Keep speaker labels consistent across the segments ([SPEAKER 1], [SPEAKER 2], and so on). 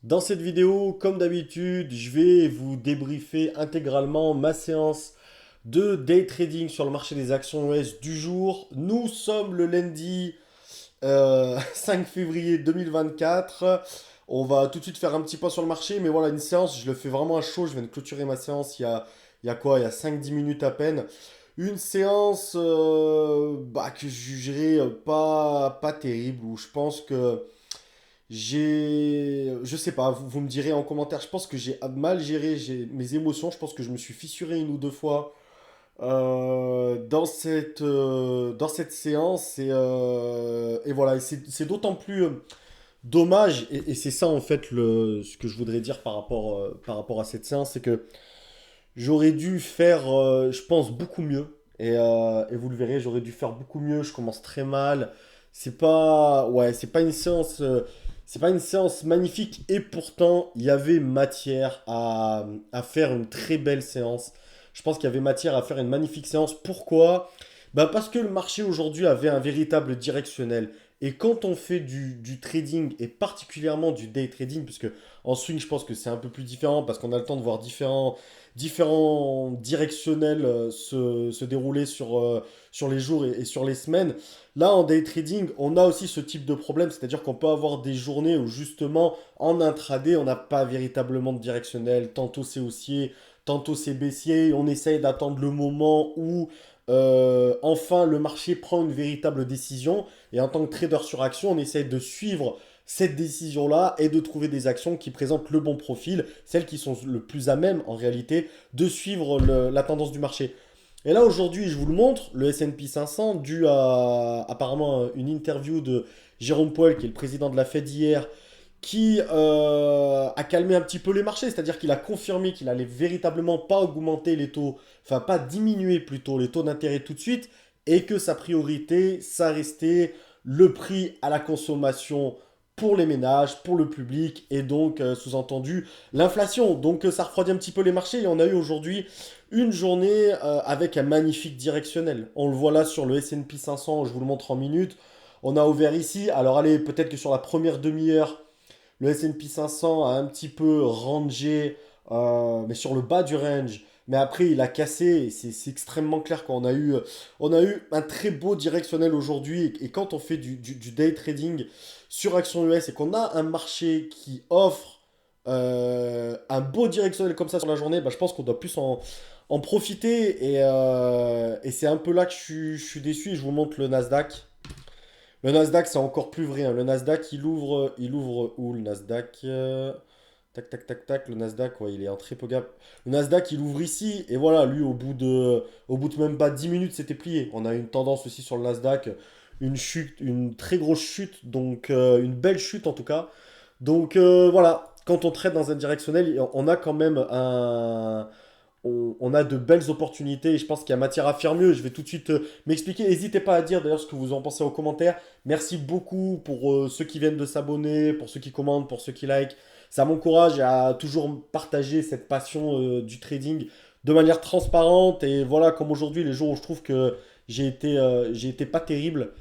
[SPEAKER 1] Dans cette vidéo, comme d'habitude, je vais vous débriefer intégralement ma séance de day trading sur le marché des actions US du jour. Nous sommes le lundi 5 février 2024. On va tout de suite faire un petit point sur le marché, mais voilà, une séance, je le fais vraiment à chaud. Je viens de clôturer ma séance il y a quoi? Il y a 5 10 minutes à peine. Une séance que je jugerais pas terrible, où je pense que je sais pas, vous me direz en commentaire, je pense que j'ai mal géré mes émotions, je pense que je me suis fissuré une ou deux fois dans cette séance, et voilà, et c'est d'autant plus dommage, et c'est ça en fait ce que je voudrais dire par rapport à cette séance, c'est que j'aurais dû faire, je pense, beaucoup mieux. Et vous le verrez, j'aurais dû faire beaucoup mieux. Je commence très mal. C'est pas une séance magnifique. Et pourtant, il y avait matière à faire une très belle séance. Je pense qu'il y avait matière à faire une magnifique séance. Pourquoi? Bah parce que le marché aujourd'hui avait un véritable directionnel. Et quand on fait du trading, et particulièrement du day trading, puisque en swing, je pense que c'est un peu plus différent, parce qu'on a le temps de voir différents directionnels se dérouler sur les jours et sur les semaines. Là, en day trading, on a aussi ce type de problème, c'est-à-dire qu'on peut avoir des journées où justement, en intraday, on n'a pas véritablement de directionnel. Tantôt c'est haussier, tantôt c'est baissier. On essaye d'attendre le moment où enfin le marché prend une véritable décision. Et en tant que trader sur action, on essaye de suivre cette décision-là et de trouver des actions qui présentent le bon profil, celles qui sont le plus à même en réalité de suivre la tendance du marché. Et là aujourd'hui, je vous le montre, le S&P 500, dû à apparemment une interview de Jérôme Powell, qui est le président de la Fed hier, qui a calmé un petit peu les marchés, c'est-à-dire qu'il a confirmé qu'il allait véritablement pas augmenter les taux, enfin pas diminuer plutôt les taux d'intérêt tout de suite, et que sa priorité, ça restait le prix à la consommation pour les ménages, pour le public, et donc sous-entendu l'inflation. Donc ça refroidit un petit peu les marchés, et on a eu aujourd'hui une journée avec un magnifique directionnel. On le voit là sur le S&P 500, je vous le montre en minutes. On a ouvert ici, alors allez, peut-être que sur la première demi-heure, le S&P 500 a un petit peu rangé, mais sur le bas du range. Mais après, il a cassé, et c'est extrêmement clair on a eu un très beau directionnel aujourd'hui. Et quand on fait du day trading sur Action US et qu'on a un marché qui offre un beau directionnel comme ça sur la journée, bah, je pense qu'on doit plus en profiter. Et c'est un peu là que je suis déçu. Je vous montre le Nasdaq. Le Nasdaq, c'est encore plus vrai, hein. Le Nasdaq, il ouvre où le Nasdaq? Tac, tac, tac, tac. Le Nasdaq, ouais, il est en très peu gap. Le Nasdaq, il ouvre ici. Et voilà, lui, au bout de même pas 10 minutes, c'était plié. On a une tendance aussi sur le Nasdaq. Une chute, une très grosse chute. Donc, une belle chute en tout cas. Donc, voilà. Quand on trade dans un directionnel, on a quand même on a de belles opportunités et je pense qu'il y a matière à faire mieux. Je vais tout de suite m'expliquer. N'hésitez pas à dire d'ailleurs ce que vous en pensez en commentaire. Merci beaucoup pour ceux qui viennent de s'abonner, pour ceux qui commentent, pour ceux qui like. Ça m'encourage à toujours partager cette passion du trading de manière transparente. Et voilà, comme aujourd'hui, les jours où je trouve que j'ai été pas terrible.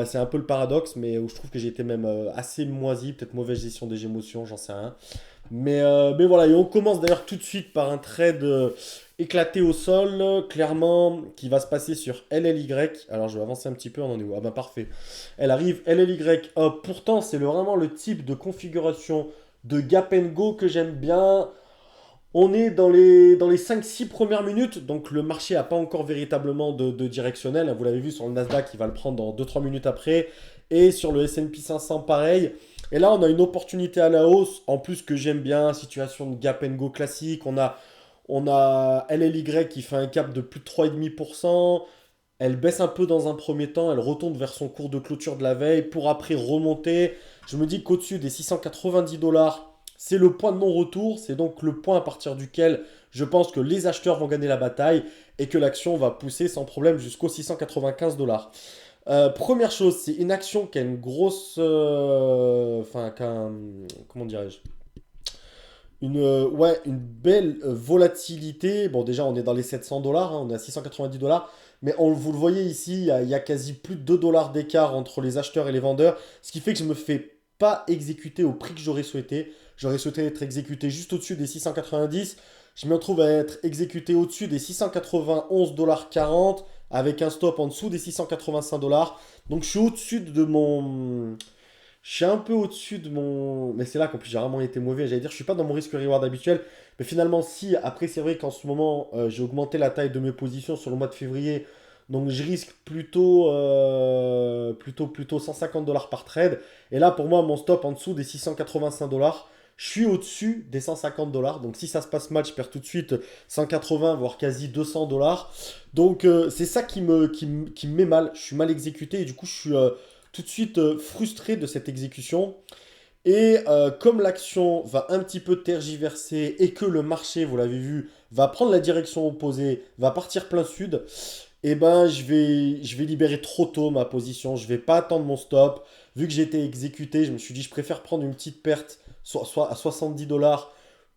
[SPEAKER 1] C'est un peu le paradoxe, mais où je trouve que j'ai été même assez moisi, peut-être mauvaise gestion des émotions, j'en sais rien. Mais voilà, et on commence d'ailleurs tout de suite par un trade éclaté au sol, clairement, qui va se passer sur LLY. Alors je vais avancer un petit peu, on en est où? Ah bah parfait. Elle arrive, LLY up. Pourtant, c'est vraiment le type de configuration de gap and go que j'aime bien. On est dans les 5 6 premières minutes, donc le marché n'a pas encore véritablement de directionnel. Vous l'avez vu sur le Nasdaq, il va le prendre dans 2 3 minutes après. Et sur le S&P 500, pareil. Et là, on a une opportunité à la hausse, en plus que j'aime bien, situation de gap and go classique. On a LLY qui fait un cap de plus de 3,5%. Elle baisse un peu dans un premier temps, elle retourne vers son cours de clôture de la veille pour après remonter. Je me dis qu'au-dessus des 690 $, c'est le point de non-retour. C'est donc le point à partir duquel je pense que les acheteurs vont gagner la bataille et que l'action va pousser sans problème jusqu'aux 695 $. Première chose, c'est une action qui a une grosse. Enfin, comment dirais-je? Ouais, une belle volatilité. Bon, déjà, on est dans les 700 $, hein, on est à 690 $. Mais vous le voyez ici, il y a quasi plus de 2 $ d'écart entre les acheteurs et les vendeurs. Ce qui fait que je me fais pas exécuté au prix que j'aurais souhaité. J'aurais souhaité être exécuté juste au-dessus des 690. Je me retrouve à être exécuté au-dessus des 691,40 $ avec un stop en dessous des 685 $. Donc je suis au-dessus de mon... Je suis un peu au-dessus de mon... Mais c'est là qu'en plus j'ai vraiment été mauvais. J'allais dire, je suis pas dans mon risque-reward habituel. Mais finalement, si, après c'est vrai qu'en ce moment, j'ai augmenté la taille de mes positions sur le mois de février. Donc je risque plutôt 150 $ par trade. Et là, pour moi, mon stop en dessous des 685 $. Je suis au-dessus des 150 $. Donc si ça se passe mal, je perds tout de suite 180, voire quasi 200 $. Donc c'est ça qui me met mal. Je suis mal exécuté et du coup, je suis tout de suite frustré de cette exécution. Et comme l'action va un petit peu tergiverser et que le marché, vous l'avez vu, va prendre la direction opposée, va partir plein sud, eh ben je vais libérer trop tôt ma position. Je vais pas attendre mon stop. Vu que j'ai été exécuté, je me suis dit je préfère prendre une petite perte, soit à 70 $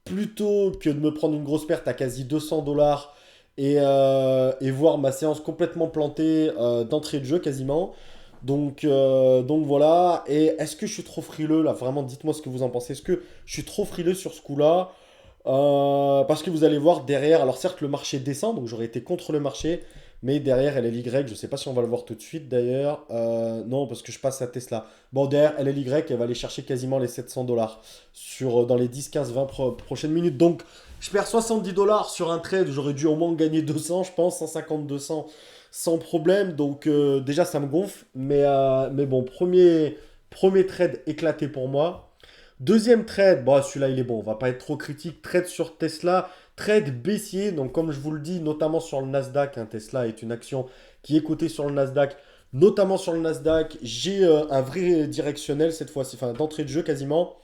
[SPEAKER 1] plutôt que de me prendre une grosse perte à quasi 200 $ et voir ma séance complètement plantée d'entrée de jeu quasiment. Donc voilà. Et est-ce que je suis trop frileux là? Vraiment, dites-moi ce que vous en pensez. Est-ce que je suis trop frileux sur ce coup-là? Parce que vous allez voir derrière, alors certes le marché descend, donc j'aurais été contre le marché, mais derrière LLY, je ne sais pas si on va le voir tout de suite d'ailleurs. Non, parce que je passe à Tesla. Bon, derrière LLY, elle va aller chercher quasiment les 700 $ dans les 10, 15, 20 prochaines minutes. Donc je perds 70 $ sur un trade, j'aurais dû au moins gagner 200, je pense, 150, 200 sans problème. Donc déjà ça me gonfle, mais bon, premier trade éclaté pour moi. Deuxième trade, bon, celui-là il est bon, on va pas être trop critique. Trade sur Tesla, trade baissier. Donc, comme je vous le dis, notamment sur le Nasdaq, hein, Tesla est une action qui est cotée sur le Nasdaq. Notamment sur le Nasdaq, j'ai un vrai directionnel cette fois-ci, enfin d'entrée de jeu quasiment.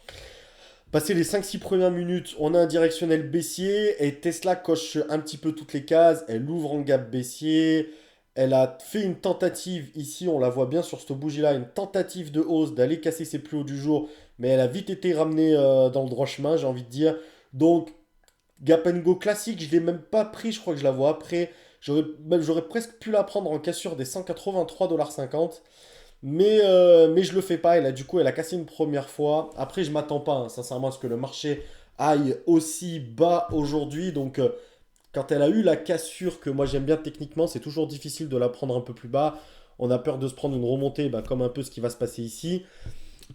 [SPEAKER 1] Passé les 5-6 premières minutes, on a un directionnel baissier et Tesla coche un petit peu toutes les cases. Elle ouvre en gap baissier. Elle a fait une tentative ici, on la voit bien sur cette bougie-là, une tentative de hausse d'aller casser ses plus hauts du jour, mais elle a vite été ramenée dans le droit chemin, j'ai envie de dire. Donc, gap and go classique, je ne l'ai même pas pris, je crois que je la vois après. J'aurais presque pu la prendre en cassure des 183,50 $. Mais je le fais pas. Et là, du coup, elle a cassé une première fois. Après, je m'attends pas, hein, sincèrement, à ce que le marché aille aussi bas aujourd'hui. Donc, quand elle a eu la cassure que moi j'aime bien techniquement, c'est toujours difficile de la prendre un peu plus bas. On a peur de se prendre une remontée, bah, comme un peu ce qui va se passer ici.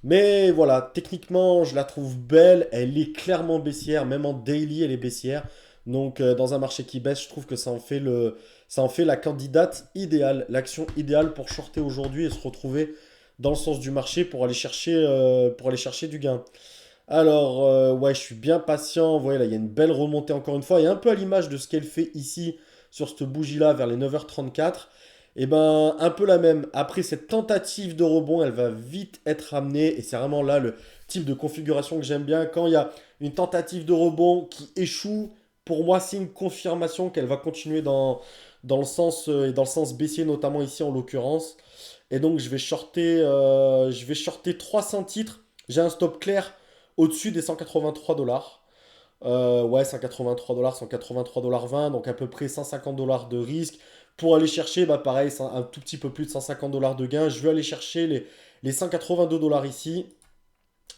[SPEAKER 1] Mais voilà, techniquement, je la trouve belle. Elle est clairement baissière, même en daily, elle est baissière. Donc, dans un marché qui baisse, je trouve que ça en fait la candidate idéale, l'action idéale pour shorter aujourd'hui et se retrouver dans le sens du marché pour aller chercher du gain. Alors, ouais, je suis bien patient. Vous voyez, là, il y a une belle remontée encore une fois. Et un peu à l'image de ce qu'elle fait ici, sur cette bougie-là, vers les 9h34. Et ben, un peu la même. Après cette tentative de rebond, elle va vite être ramenée. Et c'est vraiment là le type de configuration que j'aime bien. Quand il y a une tentative de rebond qui échoue, pour moi, c'est une confirmation qu'elle va continuer dans le sens, et dans le sens baissier, notamment ici en l'occurrence. Et donc, je vais shorter 300 titres. J'ai un stop clair au-dessus des 183 $. Ouais, 183 $, 183,20 $, donc à peu près 150 $ de risque. Pour aller chercher, bah pareil, c'est un tout petit peu plus de 150 $ de gain. Je vais aller chercher les 182 $ ici.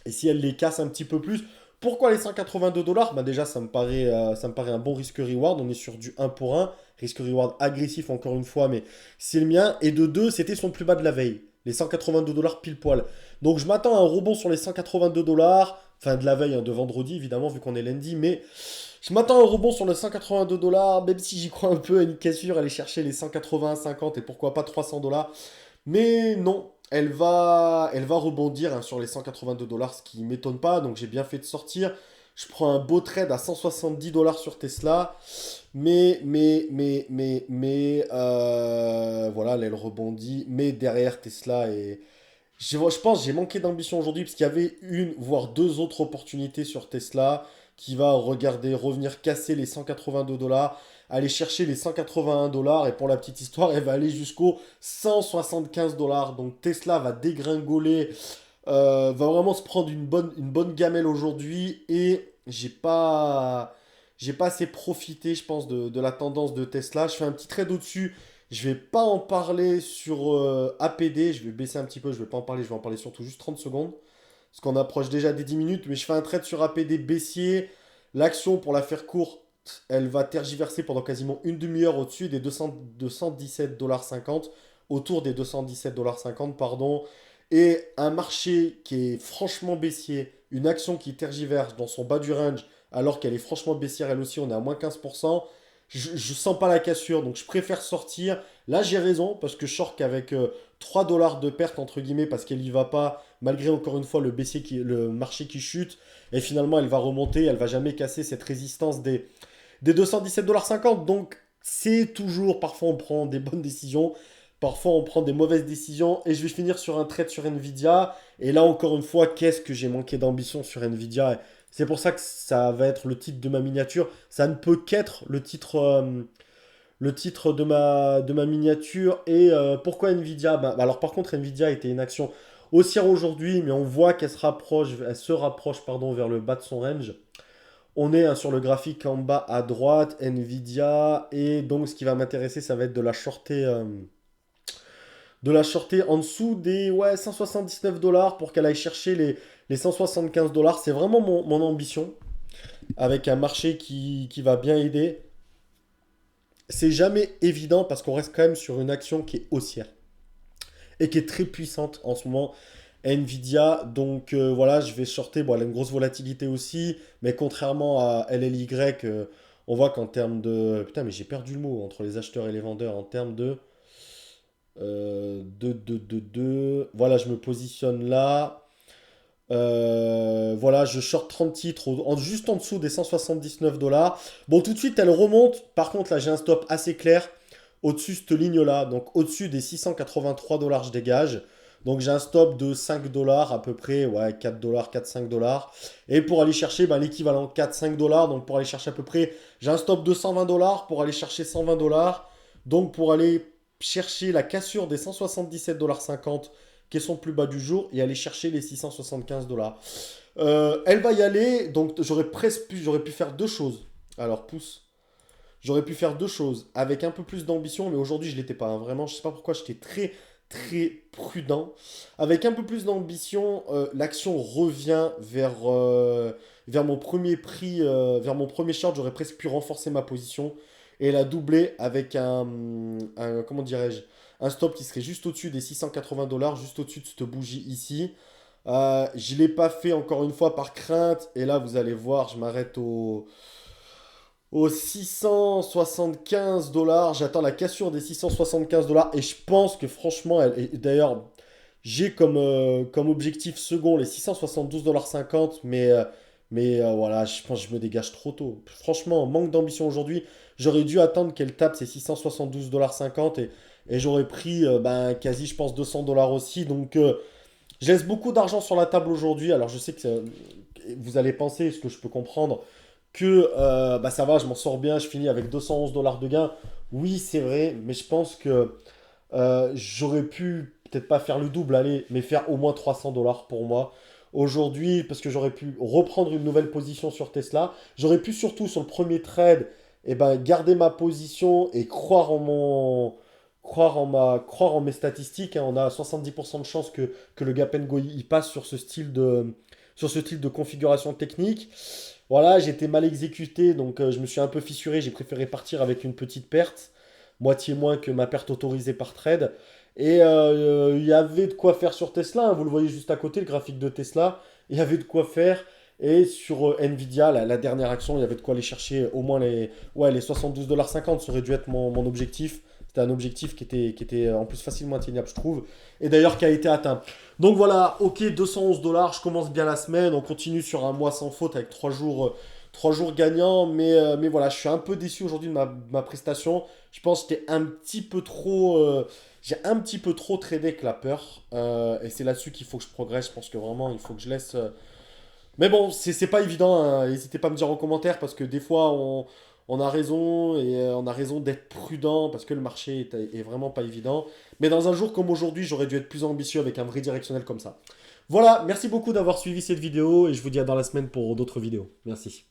[SPEAKER 1] Et si elle les casse un petit peu plus, pourquoi les 182 $? Bah déjà, ça me paraît un bon risque-reward. On est sur du 1 pour 1. Risque-reward agressif, encore une fois, mais c'est le mien. Et de 2, c'était son plus bas de la veille. Les 182 $ pile poil. Donc je m'attends à un rebond sur les 182 $. Enfin, de la veille, hein, de vendredi, évidemment, vu qu'on est lundi. Mais je m'attends à un rebond sur les 182 $. Même si j'y crois un peu à une cassure, aller chercher les 180, 50 et pourquoi pas 300 $. Mais non, elle va rebondir, hein, sur les 182 $, ce qui m'étonne pas. Donc j'ai bien fait de sortir. Je prends un beau trade à 170 $ sur Tesla. Mais voilà, là, elle rebondit. Mais derrière Tesla je pense que j'ai manqué d'ambition aujourd'hui parce qu'il y avait une, voire deux autres opportunités sur Tesla qui va regarder, revenir casser les 182 $, aller chercher les 181 $ et pour la petite histoire, elle va aller jusqu'au 175 $. Donc Tesla va dégringoler, va vraiment se prendre une bonne gamelle aujourd'hui et j'ai pas assez profité, je pense, de la tendance de Tesla. Je fais un petit trade au-dessus. Je vais pas en parler sur APD. Je vais baisser un petit peu. Je vais pas en parler. Je vais en parler surtout juste 30 secondes. parce qu'on approche déjà des 10 minutes, mais je fais un trade sur APD baissier. L'action, pour la faire courte, elle va tergiverser pendant quasiment une demi-heure au-dessus des 217,50 $, autour des 217,50 $, pardon. Et un marché qui est franchement baissier, une action qui tergiverse dans son bas du range, alors qu'elle est franchement baissière elle aussi, on est à moins 15%. Je sens pas la cassure, donc je préfère sortir. Là, j'ai raison, parce que short avec 3 dollars de perte, entre guillemets, parce qu'elle y va pas, malgré encore une fois le marché qui chute. Et finalement, elle va remonter, elle va jamais casser cette résistance des 217,50 $. Donc, c'est toujours, parfois on prend des bonnes décisions, parfois on prend des mauvaises décisions. Et je vais finir sur un trade sur Nvidia. Et là, encore une fois, qu'est-ce que j'ai manqué d'ambition sur Nvidia? C'est pour ça que ça va être le titre de ma miniature. Ça ne peut qu'être le titre de ma miniature. Et pourquoi Nvidia? Alors par contre, Nvidia était une action haussière aujourd'hui, mais on voit elle se rapproche pardon, vers le bas de son range. On est sur le graphique en bas à droite, Nvidia, et donc ce qui va m'intéresser, ça va être de la shorter en dessous des 179 dollars pour qu'elle aille chercher les 175 dollars. C'est vraiment mon ambition, avec un marché qui va bien aider. C'est jamais évident parce qu'on reste quand même sur une action qui est haussière et qui est très puissante en ce moment. Nvidia, donc voilà, je vais shorter. Bon, elle a une grosse volatilité aussi, mais contrairement à LLY, on voit qu'en termes de. Putain, mais j'ai perdu le mot entre les acheteurs et les vendeurs. En termes Voilà, je me positionne là. Voilà, je short 30 titres juste en dessous des 179 dollars. Bon, tout de suite, elle remonte. Par contre, là, j'ai un stop assez clair au-dessus de cette ligne-là. Donc, au-dessus des 683 dollars, je dégage. Donc, j'ai un stop de 5 dollars à peu près. Ouais, 4 dollars, 4-5 dollars. Et pour aller chercher l'équivalent 4-5 dollars. Donc, pour aller chercher à peu près, j'ai un stop de 120 dollars pour aller chercher 120 dollars. Donc, pour aller chercher la cassure des 177,50 $, qui est son plus bas du jour, et aller chercher les 675 dollars. Elle va y aller, donc j'aurais pu faire deux choses. Alors, pouce. J'aurais pu faire deux choses avec un peu plus d'ambition, mais aujourd'hui je l'étais pas, hein. Vraiment, je sais pas pourquoi j'étais très très prudent. Avec un peu plus d'ambition, l'action revient vers mon premier prix, vers mon premier short. J'aurais presque pu renforcer ma position et la doubler avec comment dirais-je, un stop qui serait juste au-dessus des 680 dollars, juste au-dessus de cette bougie ici. Je ne l'ai pas fait encore une fois par crainte. Et là, vous allez voir, je m'arrête aux 675 dollars. J'attends la cassure des 675 dollars. Et je pense que franchement, et d'ailleurs, j'ai comme objectif second les 672,50 $. Mais voilà, je pense que je me dégage trop tôt. Franchement, manque d'ambition aujourd'hui. J'aurais dû attendre qu'elle tape ces 672,50 $ et j'aurais pris quasi, je pense, 200 dollars aussi. Donc, je laisse beaucoup d'argent sur la table aujourd'hui. Alors, je sais que vous allez penser, ce que je peux comprendre, que ça va, je m'en sors bien, je finis avec 211 dollars de gain. Oui, c'est vrai, mais je pense que j'aurais pu peut-être pas faire le double, allez, mais faire au moins 300 dollars pour moi. Aujourd'hui, parce que j'aurais pu reprendre une nouvelle position sur Tesla. J'aurais pu surtout sur le premier trade, garder ma position et croire en mes statistiques, hein. On a 70% de chances que le Gap and Go il passe sur ce style de configuration technique. Voilà, j'ai été mal exécuté, donc je me suis un peu fissuré. J'ai préféré partir avec une petite perte, moitié moins que ma perte autorisée par trade. Et il y avait de quoi faire sur Tesla, hein. Vous le voyez juste à côté, le graphique de Tesla. Il y avait de quoi faire. Et sur Nvidia, la dernière action, il y avait de quoi aller chercher au moins les 72,50 $. Ça aurait dû être mon objectif. C'était un objectif qui était en plus facilement atteignable, je trouve. Et d'ailleurs, qui a été atteint. Donc voilà, ok, 211 dollars. Je commence bien la semaine. On continue sur un mois sans faute avec 3 jours gagnants. Mais voilà, je suis un peu déçu aujourd'hui de ma prestation. Je pense que j'étais un petit peu trop. J'ai un petit peu trop tradé avec la peur. Et c'est là-dessus qu'il faut que je progresse. Je pense que vraiment, il faut que je laisse. Mais bon, c'est pas évident, hein. N'hésitez pas à me dire en commentaire parce que des fois, on a raison et on a raison d'être prudent parce que le marché est vraiment pas évident. Mais dans un jour comme aujourd'hui, j'aurais dû être plus ambitieux avec un vrai directionnel comme ça. Voilà, merci beaucoup d'avoir suivi cette vidéo et je vous dis à dans la semaine pour d'autres vidéos. Merci.